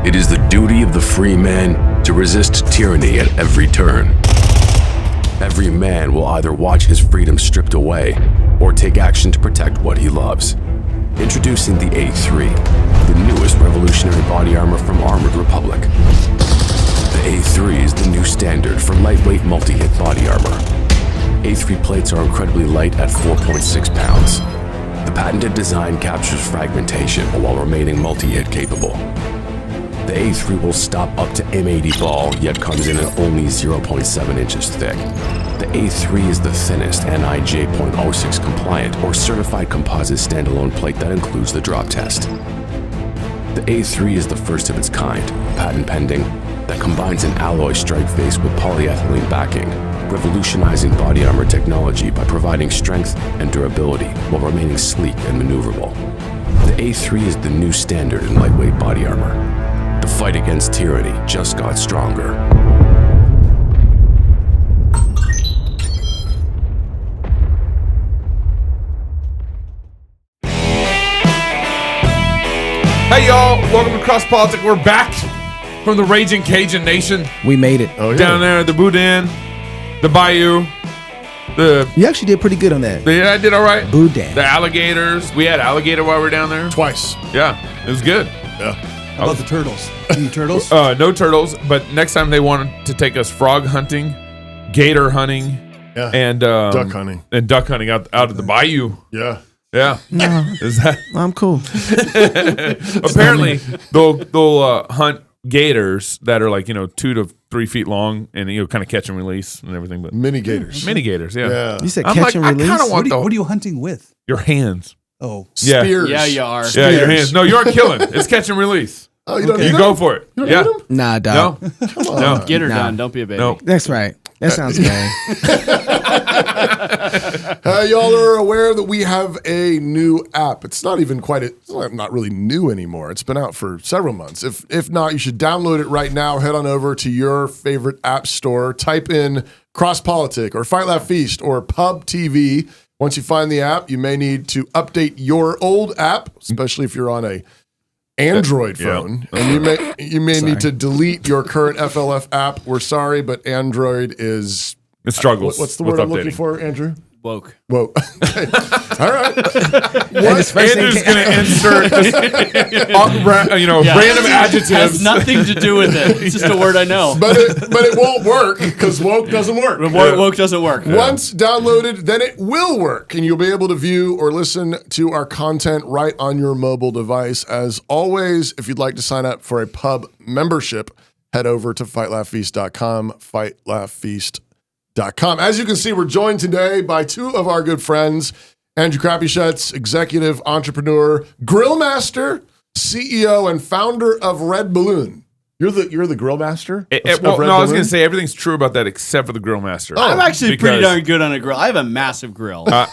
It is the duty of the free man to resist tyranny at every turn. Every man will either watch his freedom stripped away or take action to protect what he loves. Introducing the A3, the newest revolutionary body armor from Armored Republic. The A3 is the new standard for lightweight multi-hit body armor. A3 plates are incredibly light at 4.6 pounds. The patented design captures fragmentation while remaining multi-hit capable. The A3 will stop up to M80 ball, yet comes in at only 0.7 inches thick. The A3 is the thinnest NIJ .06 compliant or certified composite standalone plate that includes the drop test. The A3 is the first of its kind, patent pending, that combines an alloy strike face with polyethylene backing, revolutionizing body armor technology by providing strength and durability while remaining sleek and maneuverable. The A3 is the new standard in lightweight body armor. The fight against tyranny just got stronger. Hey y'all, welcome to CrossPolitic. We're back from the Raging Cajun Nation. We made it. Oh, yeah. Down there, the Boudin, the Bayou, You actually did pretty good on that. I did all right. Boudin. The alligators. We had alligator while we were down there. Twice. Yeah, it was good. Yeah. How about the turtles? Any turtles? No turtles, but next time they wanted to take us frog hunting, gator hunting, Yeah. and Duck hunting. and duck hunting out of the bayou. Yeah. Yeah, No, is that I'm cool. apparently they'll hunt gators that are like 2 to 3 feet long and kind of catch and release and everything. But Mini gators. mini gators, yeah. Yeah. You said I'm catch and I release. kind of want What are you hunting with? your hands. Oh, Yeah. Spears. Yeah, you are. Yeah, your hands. No, you aren't killing. It's catch and release. Oh, you don't Okay. need You them? go for it. You don't Yeah. need them? Nah, dog. No. Come on. No. Get her Nah. done. Don't be a baby. No. That's right. That sounds good. Y'all are aware that we have a new app. It's not even it's not really new anymore. It's been out for several months. If not, you should download it right now. Head on over to your favorite app store. Type in CrossPolitic or Fight Laugh Feast or Pub TV. Once you find the app, you may need to update your old app, especially if you're on a Android phone, and you may need to delete your current FLF app. We're sorry, but Android is It struggles. what's the with word I'm updating. looking for, Andrew? Woke. Whoa. Okay. All right. His first thing Andrew's going to insert just, random adjectives. Has nothing to do with it. It's just a word I know. But it won't work because woke doesn't work. Woke doesn't work. Once downloaded, then it will work, and you'll be able to view or listen to our content right on your mobile device. As always, if you'd like to sign up for a pub membership, head over to fightlaughfeast.com, fightlaughfeast.com. As you can see, we're joined today by two of our good friends, Andrew Crapuchettes, executive entrepreneur, grill master, CEO, and founder of RedBalloon. You're the grill master? I was going to say everything's true about that except for the grill master. I'm actually pretty Because- darn good on a grill. I have a massive grill. I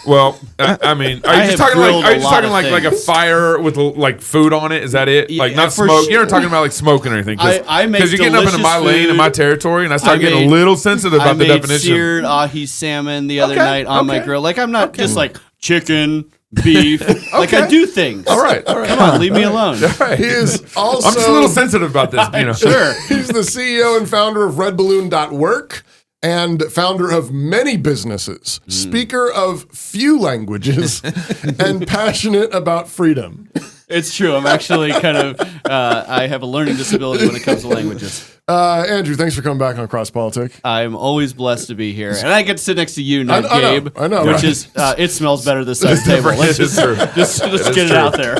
mean, are I you just have talking grilled like a lot of like a things. fire with like food on it? Is that it? Yeah, Like not for smoke. sure. You're not talking about like smoking or anything. I make because you're getting up into my delicious lane and food. my territory, and I start I getting made- a little sensitive I about the made definition. seared ahi salmon the other night on my okay. grill. Like I'm not just like chicken, beef. Like I do things. All right. Come on, leave me alone. He is also I'm just a little sensitive about this. Sure. He's the CEO and founder of RedBalloon.work and founder of many businesses, speaker of few languages, and passionate about freedom. It's true. I'm actually kind of I have a learning disability when it comes to languages. Andrew, thanks for coming back on CrossPolitic. I'm always blessed to be here, and I get to sit next to you, not I know, Gabe. I know, which right? is it smells better this side of the table. Let's just get it out there.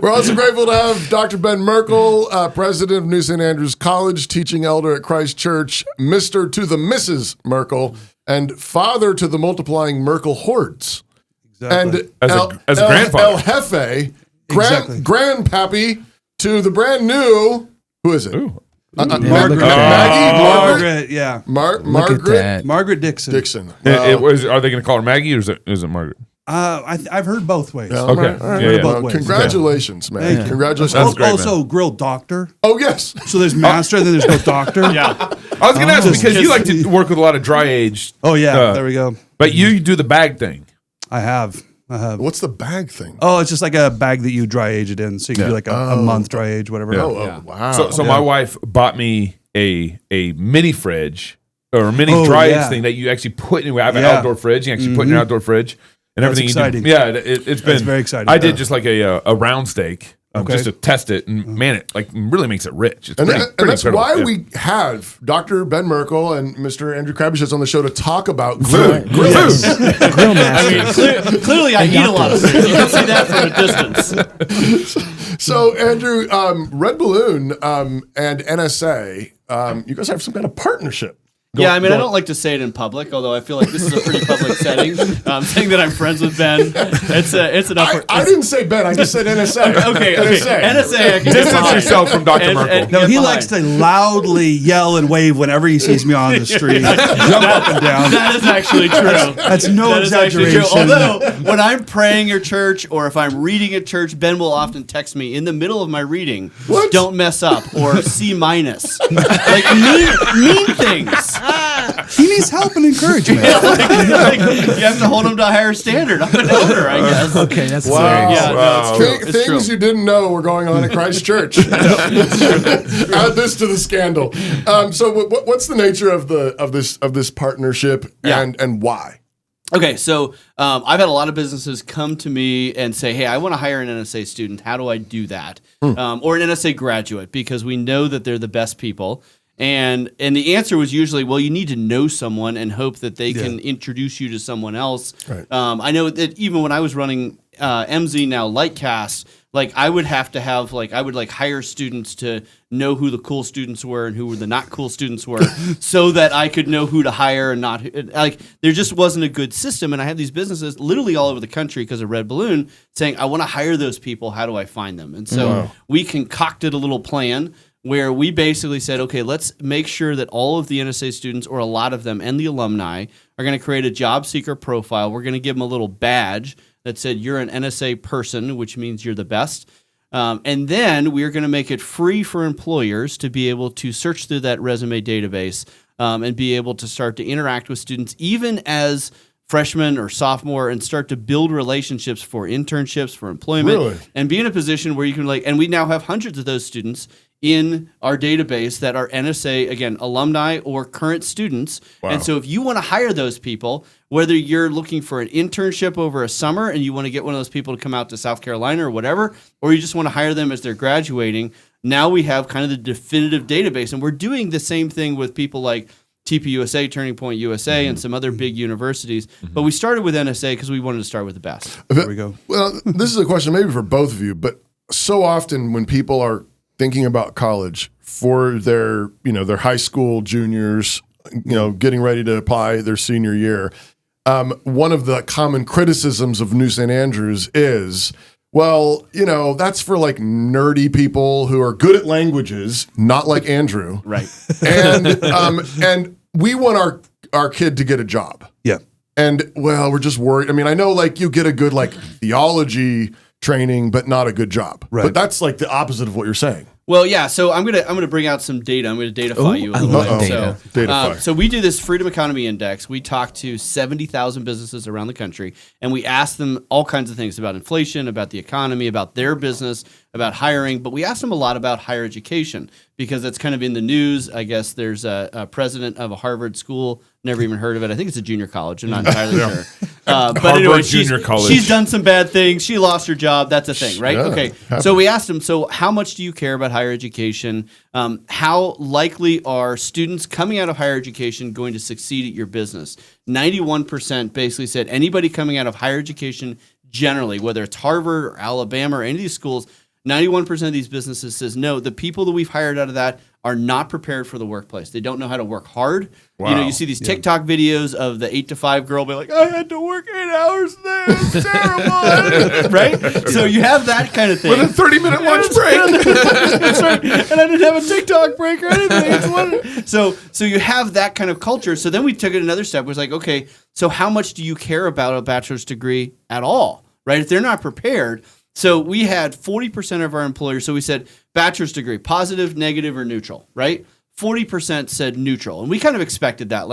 We're also grateful to have Dr. Ben Merkle, president of New St. Andrews College, teaching elder at Christ Church, Mr. to the Mrs. Merkle, and father to the multiplying Merkle hordes. exactly. And As a grandfather. El Jefe, Exactly. grandpappy to the brand new, who is it? Margaret. Maggie? Margaret, yeah. Look at Margaret that. Margaret Dixon. Dixon. Are they going to call her Maggie or is it Margaret? I've heard both ways. Yeah, Okay. all right. Yeah, yeah. Both Well, ways. congratulations, man. Thank you. Congratulations. That's great, Also, grill doctor. Oh, yes. So there's master, and then there's no doctor. Yeah. I was going to ask because you like to work with a lot of dry aged. Oh yeah, there we go. But you do the bag thing. I have. What's the bag thing? Oh, it's just like a bag that you dry age it in, so you can do like a month dry age, whatever. Wow. So my wife bought me a mini fridge or a mini dry age thing that you actually put in. I have an outdoor fridge. You actually put in your outdoor fridge and That's everything. exciting. You do. Yeah, it's been very exciting. I did just like a round steak. Just to test it, and man, it like really makes it rich. It's And pretty that's incredible. why Yeah. we have Dr. Ben Merkle and Mr. Andrew Crapuchettes on the show to talk about food. Grill master. Clearly, I eat a lot of food. You can see that from a distance. So, Andrew, Red Balloon and NSA, you guys have some kind of partnership. I don't like to say it in public, although I feel like this is a pretty public setting. Saying that I'm friends with Ben, it's an upward. I didn't say Ben. I just said NSA. Okay. NSA. NSA. I can get Distance behind. yourself from Dr. Merkle. No, he likes to loudly yell and wave whenever he sees me on the street. Jump up and down. That is actually true. That's no That is actually exaggeration. true. Although, when I'm praying at church or if I'm reading at church, Ben will often text me in the middle of my reading, What? don't mess up, or C-. Like mean things. He needs help and encouragement. Like, you have to hold him to a higher standard. I'm an elder, I guess. Okay, that's Wow. hilarious. Yeah, no, it's true. It's Things true. you didn't know were going on at Christ Church. Add this to the scandal. So, what's the nature of this partnership, and why? Okay, so I've had a lot of businesses come to me and say, hey, I want to hire an NSA student. How do I do that? Or an NSA graduate, because we know that they're the best people. And the answer was usually, well, you need to know someone and hope that they can introduce you to someone else. Right. I know that even when I was running MZ, now Lightcast, like I would have to have I would hire students to know who the cool students were and who the not cool students were, so that I could know who to hire and not. Like there just wasn't a good system, and I had these businesses literally all over the country because of Red Balloon saying, I want to hire those people. How do I find them? And so we concocted a little plan where we basically said, okay, let's make sure that all of the NSA students, or a lot of them, and the alumni are going to create a job seeker profile. We're going to give them a little badge that said, you're an NSA person, which means you're the best. And then we're going to make it free for employers to be able to search through that resume database and be able to start to interact with students, even as freshman or sophomore, and start to build relationships for internships, for employment, and be in a position where you can and we now have hundreds of those students in our database that are NSA, again, alumni or current students. Wow. And so if you want to hire those people, whether you're looking for an internship over a summer and you want to get one of those people to come out to South Carolina or whatever, or you just want to hire them as they're graduating, now we have kind of the definitive database. And we're doing the same thing with people like TPUSA, Turning Point USA, and some other big universities. But we started with NSA because we wanted to start with the best. There we go. Well, this is a question maybe for both of you, but so often when people are thinking about college for their high school juniors, getting ready to apply their senior year, one of the common criticisms of New St. Andrews is, well, that's for like nerdy people who are good at languages, not like Andrew. Right. And we want our kid to get a job. Yeah. And well, we're just worried. I mean, I know you get a good theology training, but not a good job. Right. But that's the opposite of what you're saying. Well, yeah. So I'm gonna bring out some data. I'm gonna datafy you a little bit. data. Datafy. So we do this Freedom Economy Index. We talk to 70,000 businesses around the country, and we ask them all kinds of things about inflation, about the economy, about their business, about hiring. But we ask them a lot about higher education because that's kind of in the news. I guess there's a president of a Harvard school. Never even heard of it. I think it's a junior college. I'm not entirely sure. But Harvard anyway, Junior College. she's done some bad things. She lost her job. That's a thing, right? Yeah, Okay. happens. So we asked them, so how much do you care about higher education? How likely are students coming out of higher education going to succeed at your business? 91% basically said anybody coming out of higher education generally, whether it's Harvard or Alabama or any of these schools, 91% of these businesses says no. The people that we've hired out of that are not prepared for the workplace. They don't know how to work hard. Wow. You see these TikTok videos of the 8 to 5 girl be like, I had to work 8 hours there. It's terrible. Right? So you have that kind of thing. With a 30-minute lunch break. That's right. And I didn't have a TikTok break or anything. It's wonderful. So you have that kind of culture. So then we took it another step. It was like, okay, so how much do you care about a bachelor's degree at all? Right? If they're not prepared. So we had 40% of our employers. So we said bachelor's degree, positive, negative, or neutral, right? 40% said neutral. And we kind of expected that.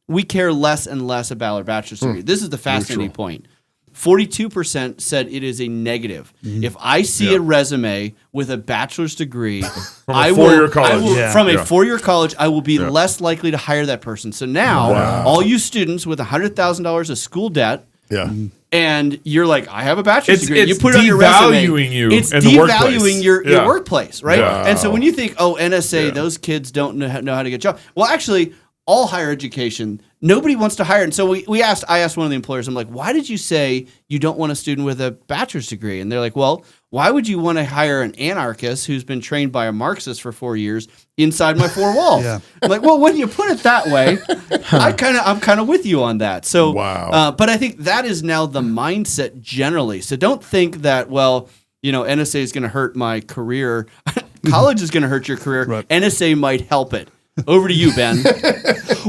We care less and less about our bachelor's degree. This is the fascinating point. 42% said it is a negative. If I see a resume with a bachelor's degree, I will, four-year college. from a four-year college, I will be less likely to hire that person. So now, all you students with $100,000 of school debt, and you're like, I have a bachelor's degree. It's you put it on your resume. devaluing you It's in the devaluing workplace. your workplace, right? Yeah. And so when you think, oh, NSA, those kids don't know how to get a job. Well, actually, all higher education, nobody wants to hire. And so I asked one of the employers, I'm like, why did you say you don't want a student with a bachelor's degree? And they're like, well, why would you want to hire an anarchist who's been trained by a Marxist for 4 years inside my four walls? I'm like, well, when you put it that way, I'm kind of with you on that. So, but I think that is now the mindset generally. So don't think that, well, NSA is going to hurt my career. College is going to hurt your career. Right. NSA might help it. Over to you, Ben.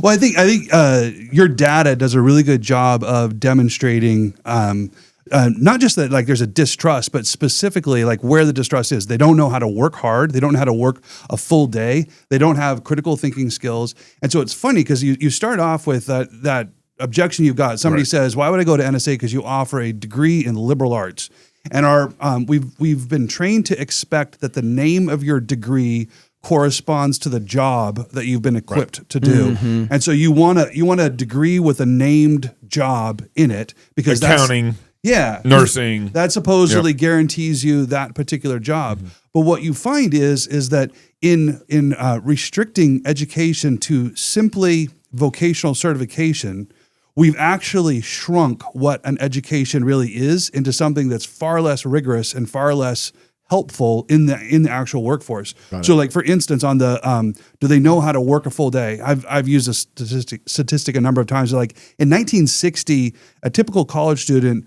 Well, I think your data does a really good job of demonstrating not just that like there's a distrust, but specifically like where the distrust is. They don't know how to work hard. They don't know how to work a full day. They don't have critical thinking skills. And so it's funny because you start off with that objection you've got. Somebody says, why would I go to NSA? Because you offer a degree in liberal arts. And we've been trained to expect that the name of your degree corresponds to the job that you've been equipped to do. And so you want a degree with a named job in it because accounting, nursing. That supposedly guarantees you that particular job. But what you find is that in restricting education to simply vocational certification, we've actually shrunk what an education really is into something that's far less rigorous and far less helpful in the actual workforce. So like for instance on the do they know how to work a full day? I've used a statistic a number of times. Like in 1960, a typical college student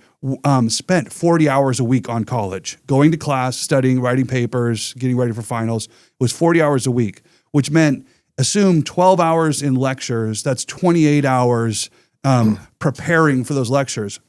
spent 40 hours a week on college, going to class, studying, writing papers, getting ready for finals. It was 40 hours a week, which meant assume 12 hours in lectures, that's 28 hours preparing for those lectures.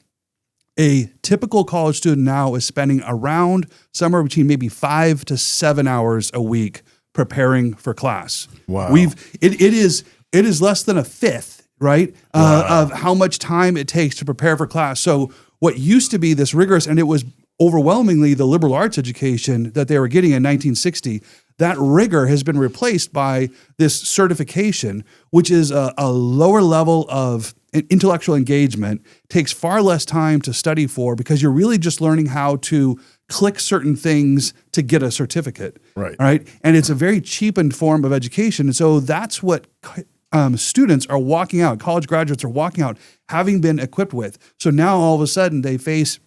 A typical college student now is spending around somewhere between maybe 5 to 7 hours a week preparing for class. Wow. It is less than a fifth, right, of how much time it takes to prepare for class. So what used to be this rigorous, and it was overwhelmingly the liberal arts education that they were getting in 1960, that rigor has been replaced by this certification, which is a lower level of intellectual engagement, takes far less time to study for because you're really just learning how to click certain things to get a certificate. Right. And it's a very cheapened form of education. And so that's what students are walking out, college graduates are walking out, having been equipped with. So now all of a sudden they face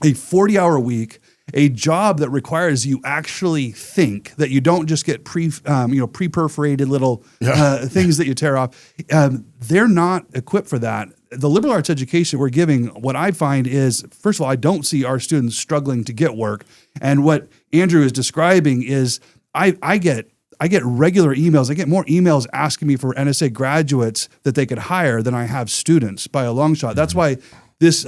a 40-hour week, a job that requires you actually think, that you don't just get pre-perforated little things that you tear off. They're not equipped for that. The liberal arts education we're giving, what I find is, first of all, I don't see our students struggling to get work. And what Andrew is describing is I get regular emails. I get more emails asking me for NSA graduates that they could hire than I have students by a long shot. That's why this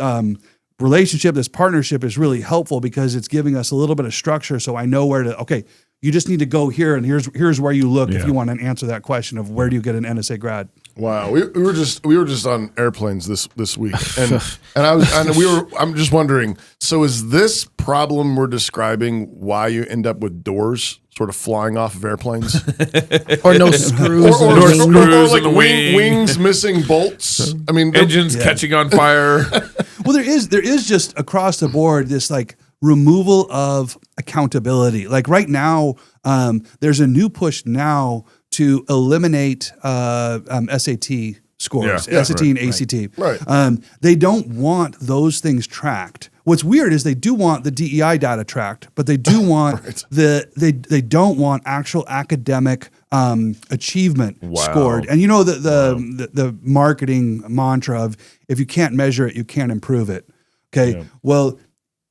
relationship, this partnership is really helpful because it's giving us a little bit of structure. So I know where to, okay, you just need to go here and here's where you look if you want to answer that question of where do you get an NSA grad. Wow, we were just on airplanes this week, and I'm just wondering. So is this problem we're describing why you end up with doors sort of flying off of airplanes, or no screws, or like in the wing. wings missing bolts? I mean, engines catching on fire. Well, there is just across the board this like removal of accountability. Like right now, there's a new push now to eliminate SAT scores, SAT and ACT. Right. They don't want those things tracked. What's weird is they do want the DEI data tracked, but they do want they don't want actual academic achievement scored. And you know the marketing mantra of if you can't measure it, you can't improve it. Okay. Yeah. Well,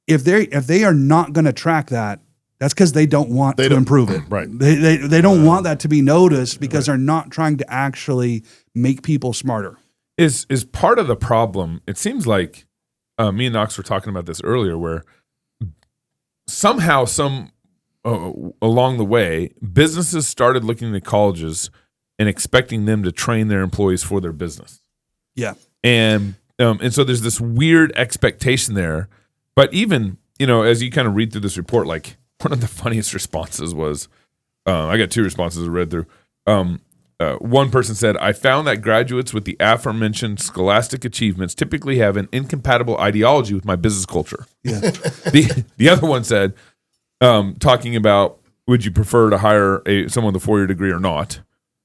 if they are not going to track that, that's because they don't want to improve it. Right. They don't want that to be noticed because they're not trying to actually make people smarter. Is part of the problem, it seems like, me and Knox were talking about this earlier, where somehow along the way, businesses started looking at colleges and expecting them to train their employees for their business. Yeah. And And so there's this weird expectation there. But even, as you kind of read through this report, like one of the funniest responses was, I got 2 responses I read through. One person said, I found that graduates with the aforementioned scholastic achievements typically have an incompatible ideology with my business culture. Yeah. The other one said, talking about would you prefer to hire someone with a 4-year degree or not,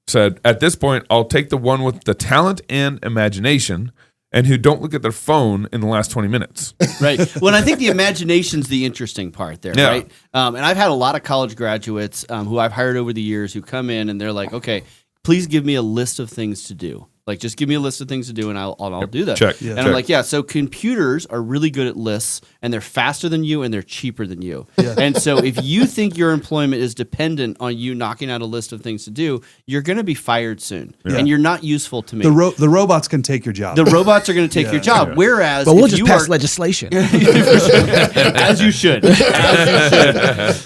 said, at this point, I'll take the one with the talent and imagination and who don't look at their phone in the last 20 minutes. Right. Well, and I think the imagination's the interesting part there, Yeah. right? And I've had a lot of college graduates who I've hired over the years who come in and they're like, okay, please give me a list of things to do. Like, just give me a list of things to do, and I'll do that. Check. And Check. I'm like, yeah. So computers are really good at lists, and they're faster than you, and they're cheaper than you. Yeah. And so, if you think your employment is dependent on you knocking out a list of things to do, you're going to be fired soon, and you're not useful to me. The robots can take your job. The robots are going to take your job. Whereas, But we'll if just you pass are, legislation. as you should.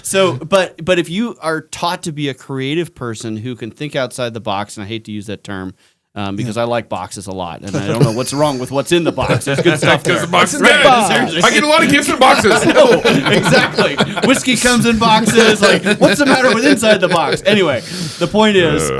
So, but if you are taught to be a creative person who can think outside the box, and I hate to use that term. Because I like boxes a lot, and I don't know what's wrong with what's in the box. There's good stuff there. Because the box is Right, good. seriously. I get a lot of gifts in boxes. No, exactly. Whiskey comes in boxes. Like, what's the matter with inside the box? Anyway, the point is,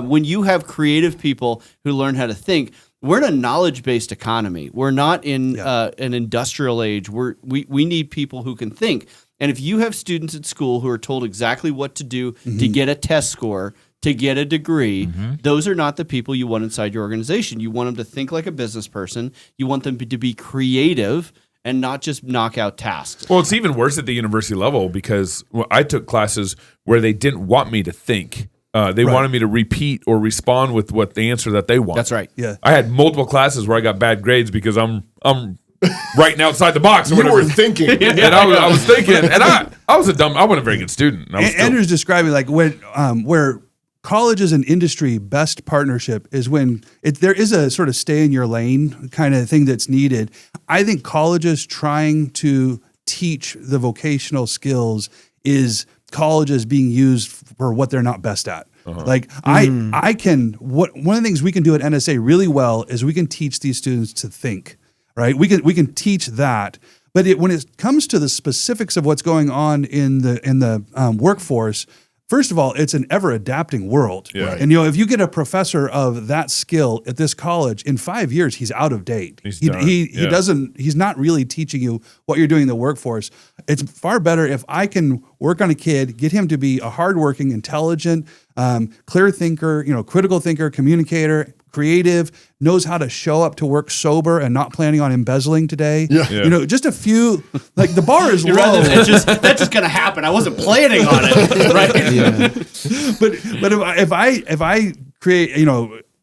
when you have creative people who learn how to think, we're in a knowledge-based economy. We're not in an industrial age. We need people who can think. And if you have students at school who are told exactly what to do to get a test score, to get a degree, those are not the people you want inside your organization. You want them to think like a business person. You want them to be creative and not just knock out tasks. Well, it's even worse at the university level because I took classes where they didn't want me to think. They wanted me to repeat or respond with what the answer that they want. That's right. Yeah. I had multiple classes where I got bad grades because I'm writing outside the box or You whatever. were thinking. And I was thinking, and I wasn't a very good student. And I was still- Andrew's describing like when where colleges and industry best partnership is when there is a sort of stay in your lane kind of thing that's needed. I think colleges trying to teach the vocational skills is colleges being used for what they're not best at. Like one of the things we can do at NSA really well is we can teach these students to think, right? We can teach that. But when it comes to the specifics of what's going on in the workforce, first of all, it's an ever adapting world. Yeah. And if you get a professor of that skill at this college, in 5 years he's out of date. He's not really teaching you what you're doing in the workforce. It's far better if I can work on a kid, get him to be a hardworking, intelligent, clear thinker, critical thinker, communicator, creative, knows how to show up to work sober and not planning on embezzling today. Yeah. Just a few, like the bar is You're low. right, that's just going to happen. I wasn't planning on it, right? But if I create,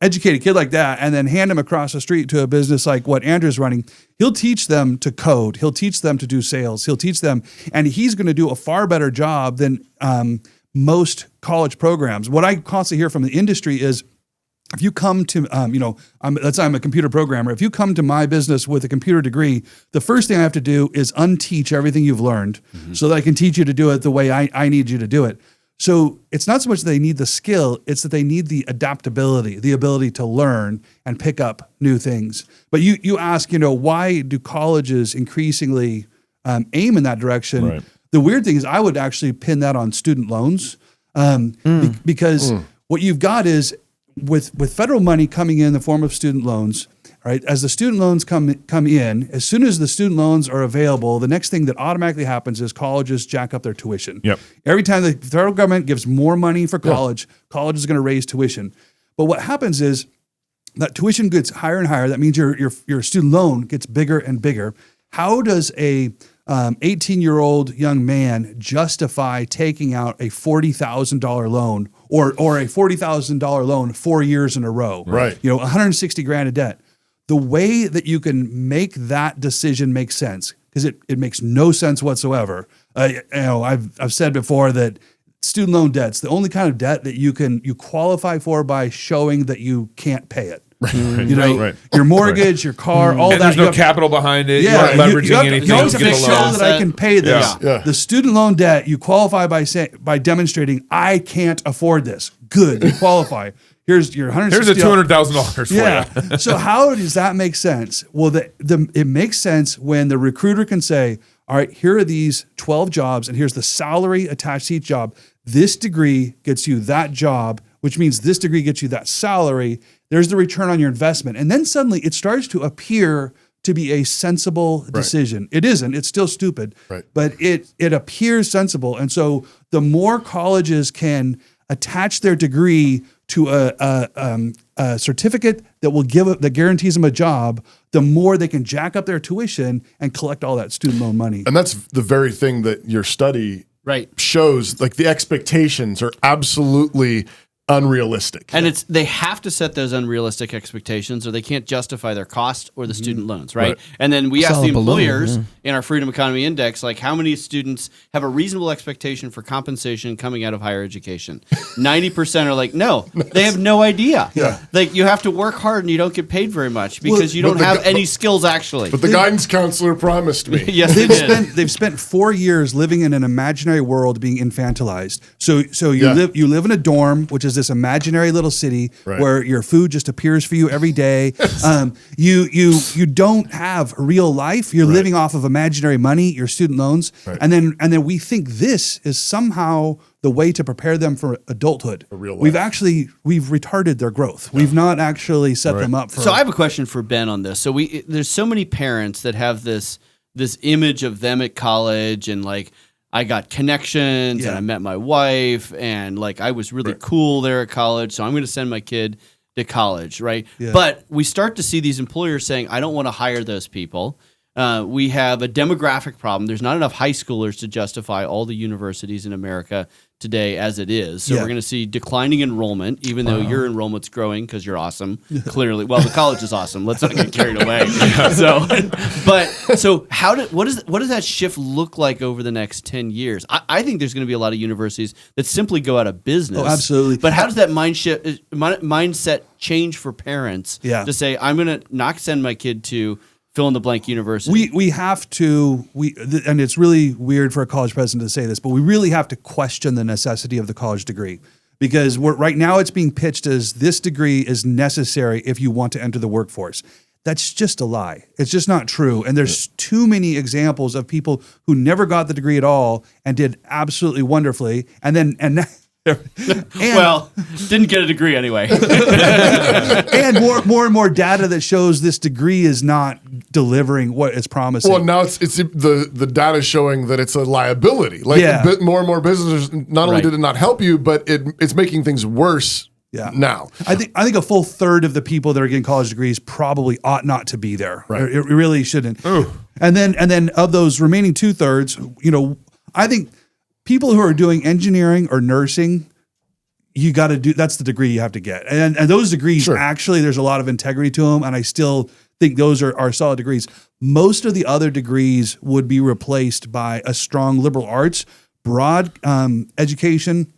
educate a kid like that and then hand him across the street to a business like what Andrew's running, he'll teach them to code. He'll teach them to do sales. He'll teach them, and he's going to do a far better job than most college programs. What I constantly hear from the industry is, if you come to, let's say I'm a computer programmer. If you come to my business with a computer degree, the first thing I have to do is unteach everything you've learned so that I can teach you to do it the way I need you to do it. So it's not so much that they need the skill, it's that they need the adaptability, the ability to learn and pick up new things. But you ask, why do colleges increasingly aim in that direction? Right. The weird thing is I would actually pin that on student loans because what you've got is, with federal money coming in the form of student loans, right? As the student loans come in, as soon as the student loans are available, the next thing that automatically happens is colleges jack up their tuition. Yep. Every time the federal government gives more money for college, college is going to raise tuition. But what happens is that tuition gets higher and higher. That means your student loan gets bigger and bigger. How does a 18-year-old young man justify taking out a $40,000 loan or a $40,000 loan 4 years in a row? Right. $160,000 in debt. The way that you can make that decision make sense, because it makes no sense whatsoever. I've said before that student loan debt's the only kind of debt that you qualify for by showing that you can't pay it. Right. Your mortgage, your car, all and that. there's no capital behind it. Yeah, You're not leveraging anything You always to have to get the show loan. that I can pay this. Yeah. The student loan debt, you qualify by demonstrating I can't afford this. Good, you qualify. Here's your $160. Here's a $200,000 for you. Yeah. So how does that make sense? Well, it makes sense when the recruiter can say, all right, here are these 12 jobs, and here's the salary attached to each job. This degree gets you that job, which means this degree gets you that salary. There's the return on your investment. And then suddenly it starts to appear to be a sensible decision. It isn't. It's still stupid. Right. But it appears sensible. And so the more colleges can attach their degree to a certificate that guarantees them a job, the more they can jack up their tuition and collect all that student loan money. And that's the very thing that your study shows. Like the expectations are absolutely unrealistic. And they have to set those unrealistic expectations or they can't justify their cost or the student loans, right? And then we ask the employers in our Freedom Economy Index, like how many students have a reasonable expectation for compensation coming out of higher education? 90% are like, no, they have no idea. Yeah. Like you have to work hard and you don't get paid very much because you don't have any skills actually. But the guidance counselor promised me. Yes, they've spent 4 years living in an imaginary world being infantilized. So you live in a dorm, which is this imaginary little city where your food just appears for you every day. You don't have real life. You're living off of imaginary money, your student loans, and then we think this is somehow the way to prepare them for adulthood. Real life. We've retarded their growth. We've not actually set them up for. So I have a question for Ben on this. So there's so many parents that have this image of them at college and like, I got connections and I met my wife and like I was really cool there at college, so I'm going to send my kid to college, right? Yeah. But we start to see these employers saying, I don't want to hire those people. We have a demographic problem. There's not enough high schoolers to justify all the universities in America today as it is. So we're going to see declining enrollment, even though your enrollment's growing because you're awesome, clearly. Well, the college is awesome. Let's not get carried away. What does that shift look like over the next 10 years? I think there's going to be a lot of universities that simply go out of business. Oh, absolutely. But how does that mindset change for parents to say, I'm going to not send my kid to fill in the blank university? We have to, and it's really weird for a college president to say this, but we really have to question the necessity of the college degree because right now it's being pitched as this degree is necessary if you want to enter the workforce. That's just a lie. It's just not true. And there's too many examples of people who never got the degree at all and did absolutely wonderfully. And well, didn't get a degree anyway. And more and more data that shows this degree is not delivering what it's promising. Well, now it's the data showing that it's a liability. Like more and more businesses, not only did it not help you, but it's making things worse. Yeah. Now, I think a full third of the people that are getting college degrees probably ought not to be there. Right. It really shouldn't. Ooh. And then of those remaining 2/3, I think people who are doing engineering or nursing, you got to that's the degree you have to get. And those degrees, actually, there's a lot of integrity to them. And I still think those are solid degrees. Most of the other degrees would be replaced by a strong liberal arts, broad education,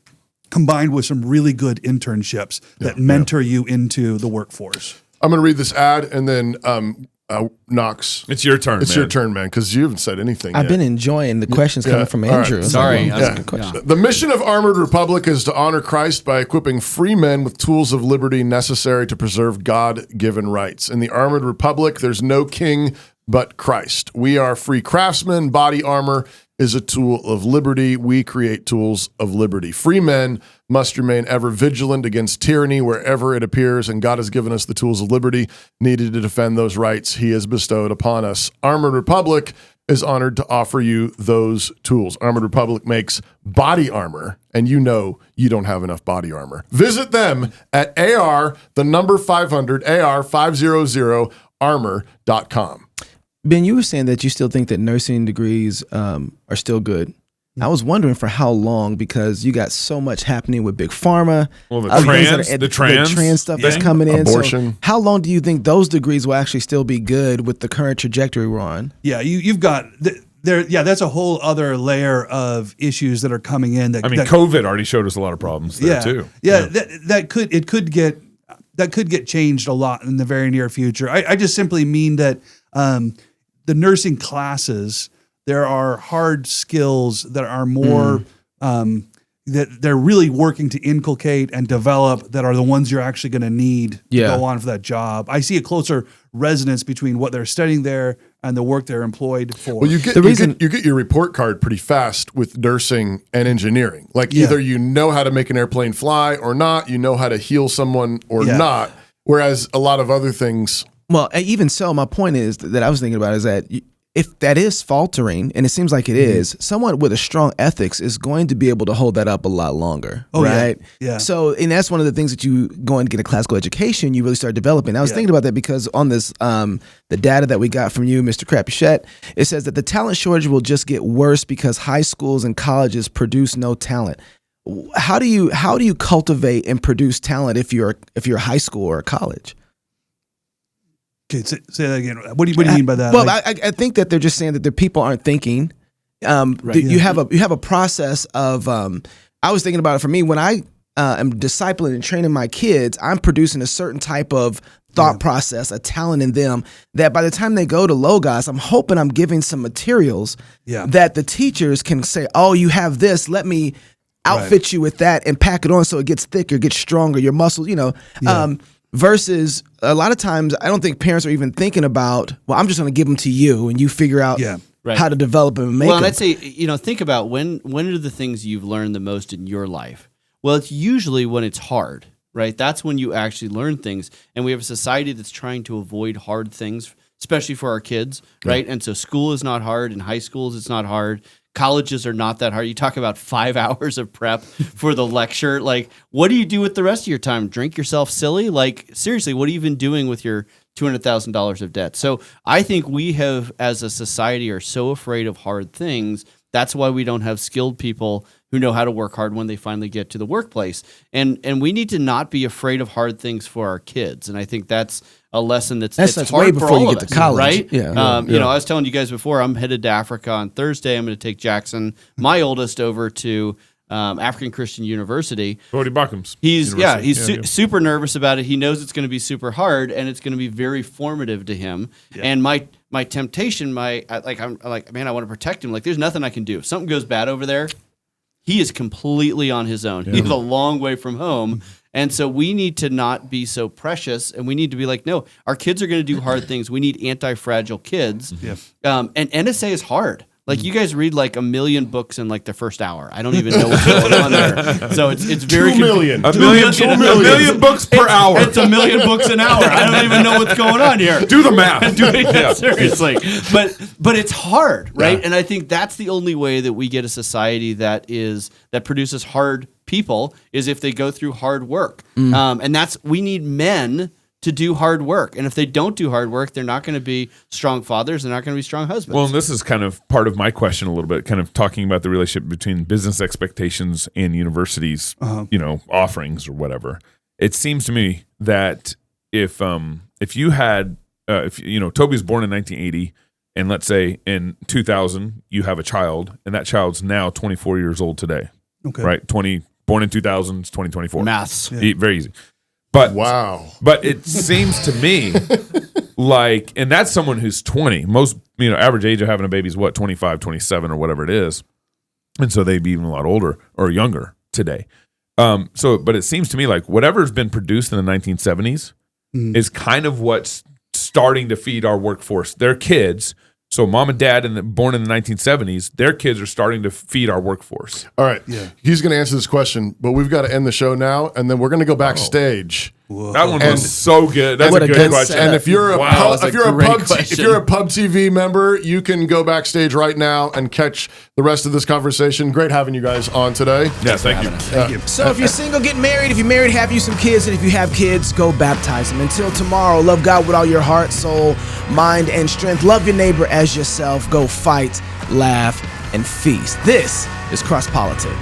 combined with some really good internships that mentor you into the workforce. I'm going to read this ad and then Knox. It's your turn, It's your turn, man, because you haven't said anything I've yet. been enjoying the questions coming from Andrew. Right. Sorry. That's a good question. The mission of Armored Republic is to honor Christ by equipping free men with tools of liberty necessary to preserve God-given rights. In the Armored Republic, there's no king but Christ. We are free craftsmen. Body armor is a tool of liberty. We create tools of liberty. Free men must remain ever vigilant against tyranny wherever it appears, and God has given us the tools of liberty needed to defend those rights he has bestowed upon us. Armored Republic is honored to offer you those tools. Armored Republic makes body armor, and you don't have enough body armor. Visit them at AR500, AR500armor.com. Ben, you were saying that you still think that nursing degrees are still good. I was wondering for how long, because you got so much happening with big pharma. Well, the trans stuff that's coming in. Abortion. So how long do you think those degrees will actually still be good with the current trajectory we're on? Yeah, you've got there. Yeah, that's a whole other layer of issues that are coming in. COVID already showed us a lot lot there too. Yeah, that could get changed a lot in the very near future. I just simply mean that the nursing classes, there are hard skills that are more that they're really working to inculcate and develop that are the ones you're actually going to need to Yeah. go on for that job. I see a closer resonance between what they're studying there and the work they're employed for. Well, you get your report card pretty fast with nursing and engineering. Like either you know how to make an airplane fly or not, you know how to heal someone or not. Whereas a lot of other things. Well, even so, my point is that I was thinking about is that if that is faltering, and it seems like it is, someone with a strong ethics is going to be able to hold that up a lot longer, right? Yeah. So, and that's one of the things that you go and get a classical education, you really start developing. I was thinking about that because on this, the data that we got from you, Mr. Crapuchette, it says that the talent shortage will just get worse because high schools and colleges produce no talent. How do you cultivate and produce talent if you're a high school or a college? Okay, say that again. What do you mean by that? Well, I think that they're just saying that the people aren't thinking. You have a process of. I was thinking about it for me when I am discipling and training my kids. I'm producing a certain type of thought process, a talent in them that by the time they go to Logos, I'm hoping I'm giving some materials that the teachers can say, "Oh, you have this. Let me outfit you with that and pack it on so it gets thicker, gets stronger. Your muscles, Versus a lot of times, I don't think parents are even thinking about, well, I'm just going to give them to you and you figure out how to develop them and make them. Well, and I'd say, think about when are the things you've learned the most in your life? Well, it's usually when it's hard, right? That's when you actually learn things. And we have a society that's trying to avoid hard things, especially for our kids, right? And so school is not hard. In high schools, it's not hard. Colleges are not that hard. You talk about 5 hours of prep for the lecture. Like, what do you do with the rest of your time? Drink yourself silly? Like, seriously, what have you been doing with your $200,000 of debt? So I think we have, as a society, are so afraid of hard things. That's why we don't have skilled people who know how to work hard when they finally get to the workplace. And we need to not be afraid of hard things for our kids. And I think that's a lesson that's hard way for before all you of get us, to college, right? Yeah. I was telling you guys before, I'm headed to Africa on Thursday. I'm going to take Jackson, my oldest, over to African Christian University. Bodie Buckham's. He's super nervous about it. He knows it's going to be super hard, and it's going to be very formative to him. Yeah. And my temptation, I'm like, man, I want to protect him. Like, there's nothing I can do. If something goes bad over there, he is completely on his own. Yeah. He's a long way from home. And so we need to not be so precious, and we need to be like, no, our kids are going to do hard things. We need anti-fragile kids. Yeah. And NSA is hard. Like, you guys read like 1 million books in like the first hour. I don't even know what's going on there. So it's very 2 million. A million books per hour. It's 1 million books an hour. I don't even know what's going on here. Do the math. Seriously. But it's hard, right? Yeah. And I think that's the only way that we get a society that produces hard people is if they go through hard work. And we need men to do hard work. And if they don't do hard work, they're not going to be strong fathers. They're not going to be strong husbands. Well, and this is kind of part of my question a little bit, kind of talking about the relationship between business expectations and universities, offerings or whatever. It seems to me that if you had, Toby was born in 1980, and let's say in 2000 you have a child, and that child's now 24 years old today. Okay. Right? Born in 2000, 2024. Maths. Yeah. Very easy. But wow. But it seems to me like, and that's someone who's 20. Most, average age of having a baby is what, 25, 27 or whatever it is. And so they'd be even a lot older or younger today. But it seems to me like whatever's been produced in the 1970s is kind of what's starting to feed our workforce. Their kids. So mom and dad born in the 1970s, their kids are starting to feed our workforce. All right. Yeah. He's going to answer this question, but we've got to end the show now, and then we're going to go backstage. Whoa. That one was so good. That's a good question. And if you're a Pub TV member, you can go backstage right now and catch the rest of this conversation. Great having you guys on today. Yes, thank you. Thank you. So if you're single, get married. If you're married, have you some kids. And if you have kids, go baptize them. Until tomorrow, love God with all your heart, soul, mind, and strength. Love your neighbor as yourself. Go fight, laugh, and feast. This is CrossPolitic.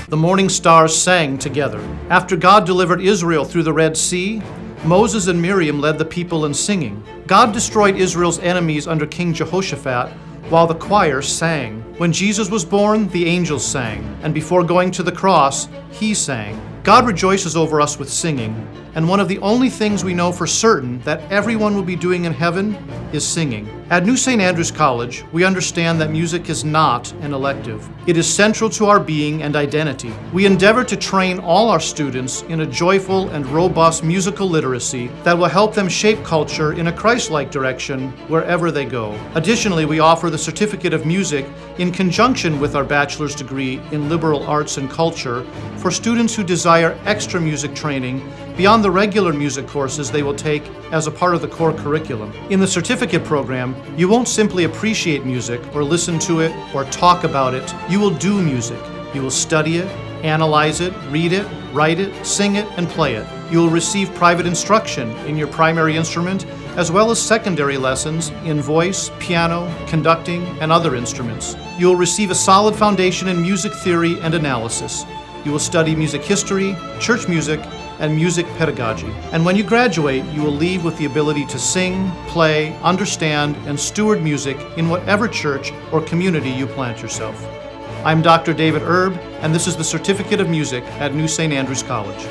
The morning stars sang together. After God delivered Israel through the Red Sea, Moses and Miriam led the people in singing. God destroyed Israel's enemies under King Jehoshaphat, while the choir sang. When Jesus was born, the angels sang, and before going to the cross, he sang. God rejoices over us with singing. and one of the only things we know for certain that everyone will be doing in heaven is singing. At New St. Andrews College, we understand that music is not an elective. It is central to our being and identity. We endeavor to train all our students in a joyful and robust musical literacy that will help them shape culture in a Christ-like direction wherever they go. Additionally, we offer the Certificate of Music in conjunction with our bachelor's degree in liberal arts and culture for students who desire extra music training beyond the regular music courses they will take as a part of the core curriculum. In the certificate program, you won't simply appreciate music or listen to it or talk about it. You will do music. You will study it, analyze it, read it, write it, sing it, and play it. You will receive private instruction in your primary instrument, as well as secondary lessons in voice, piano, conducting, and other instruments. You will receive a solid foundation in music theory and analysis. You will study music history, church music, and music pedagogy. And when you graduate, you will leave with the ability to sing, play, understand, and steward music in whatever church or community you plant yourself. I'm Dr. David Erb, and this is the Certificate of Music at New St. Andrews College.